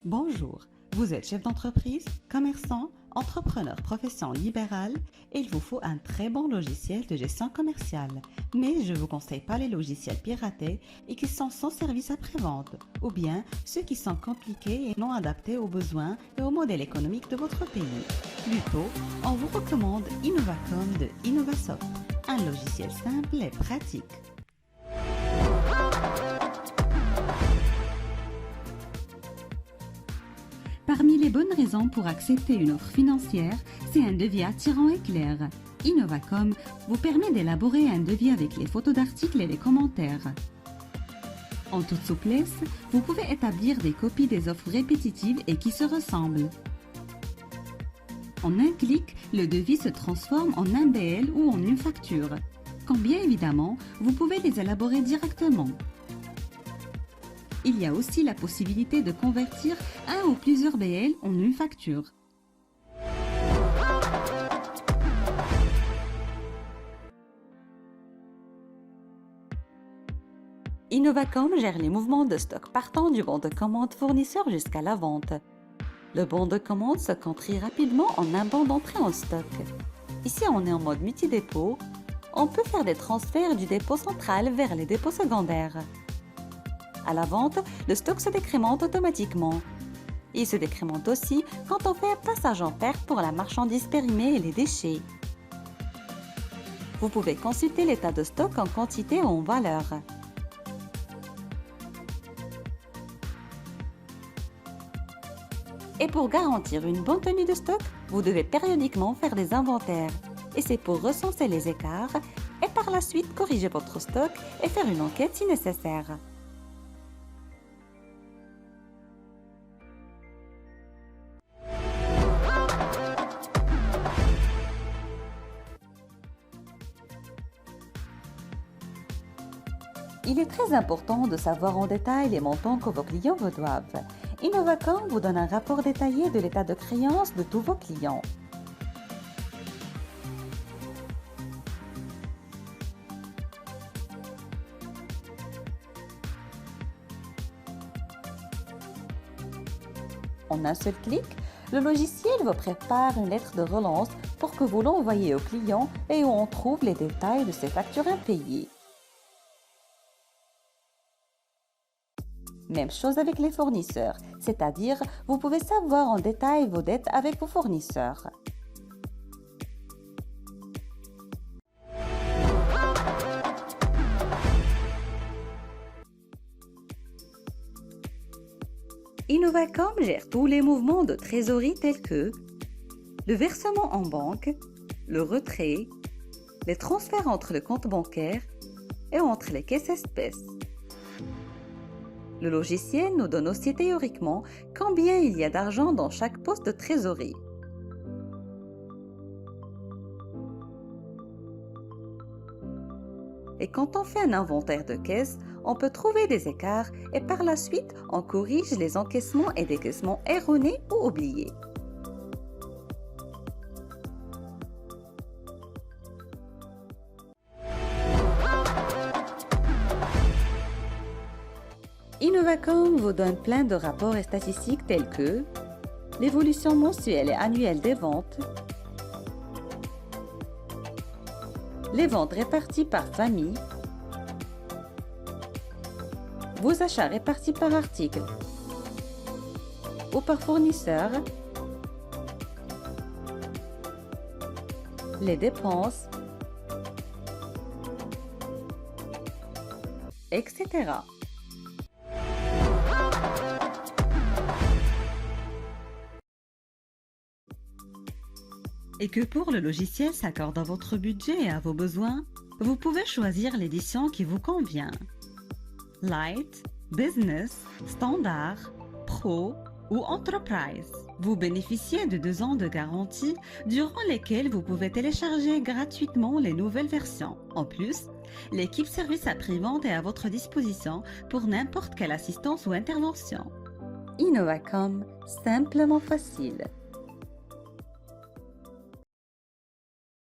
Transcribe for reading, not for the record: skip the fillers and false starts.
Bonjour, vous êtes chef d'entreprise, commerçant, entrepreneur profession libérale et il vous faut un très bon logiciel de gestion commerciale. Mais je ne vous conseille pas les logiciels piratés et qui sont sans service après-vente ou bien ceux qui sont compliqués et non adaptés aux besoins et au modèle économique de votre pays. Plutôt, on vous recommande Innovacom de Innovasoft, un logiciel simple et pratique. Parmi les bonnes raisons pour accepter une offre financière, c'est un devis attirant et clair. Innovacom vous permet d'élaborer un devis avec les photos d'articles et les commentaires. En toute souplesse, vous pouvez établir des copies des offres répétitives et qui se ressemblent. En un clic, le devis se transforme en un BL ou en une facture. Quand bien évidemment, vous pouvez les élaborer directement. Il y a aussi la possibilité de convertir un ou plusieurs BL en une facture. Innovacom gère les mouvements de stock partant du bon de commande fournisseur jusqu'à la vente. Le bon de commande se compte très rapidement en un bon d'entrée en stock. Ici, on est en mode multi-dépôt. On peut faire des transferts du dépôt central vers les dépôts secondaires. À la vente, le stock se décrémente automatiquement. Il se décrémente aussi quand on fait un passage en perte pour la marchandise périmée et les déchets. Vous pouvez consulter l'état de stock en quantité ou en valeur. Et pour garantir une bonne tenue de stock, vous devez périodiquement faire des inventaires. Et c'est pour recenser les écarts et par la suite corriger votre stock et faire une enquête si nécessaire. Il est très important de savoir en détail les montants que vos clients vous doivent. Innovacom vous donne un rapport détaillé de l'état de créance de tous vos clients. En un seul clic, le logiciel vous prépare une lettre de relance pour que vous l'envoyiez au client et où on trouve les détails de ses factures impayées. Même chose avec les fournisseurs, c'est-à-dire vous pouvez savoir en détail vos dettes avec vos fournisseurs. Innovacom gère tous les mouvements de trésorerie tels que le versement en banque, le retrait, les transferts entre le compte bancaire et entre les caisses espèces. Le logiciel nous donne aussi théoriquement combien il y a d'argent dans chaque poste de trésorerie. Et quand on fait un inventaire de caisse, on peut trouver des écarts et par la suite, on corrige les encaissements et décaissements erronés ou oubliés. Innovacom vous donne plein de rapports et statistiques tels que l'évolution mensuelle et annuelle des ventes, les ventes réparties par famille, vos achats répartis par article ou par fournisseur, les dépenses, etc. Et que pour le logiciel s'accorde à votre budget et à vos besoins, vous pouvez choisir l'édition qui vous convient. Light, Business, Standard, Pro ou Enterprise. Vous bénéficiez de 2 ans de garantie durant lesquels vous pouvez télécharger gratuitement les nouvelles versions. En plus, l'équipe service après-vente est à votre disposition pour n'importe quelle assistance ou intervention. Innovacom, simplement facile.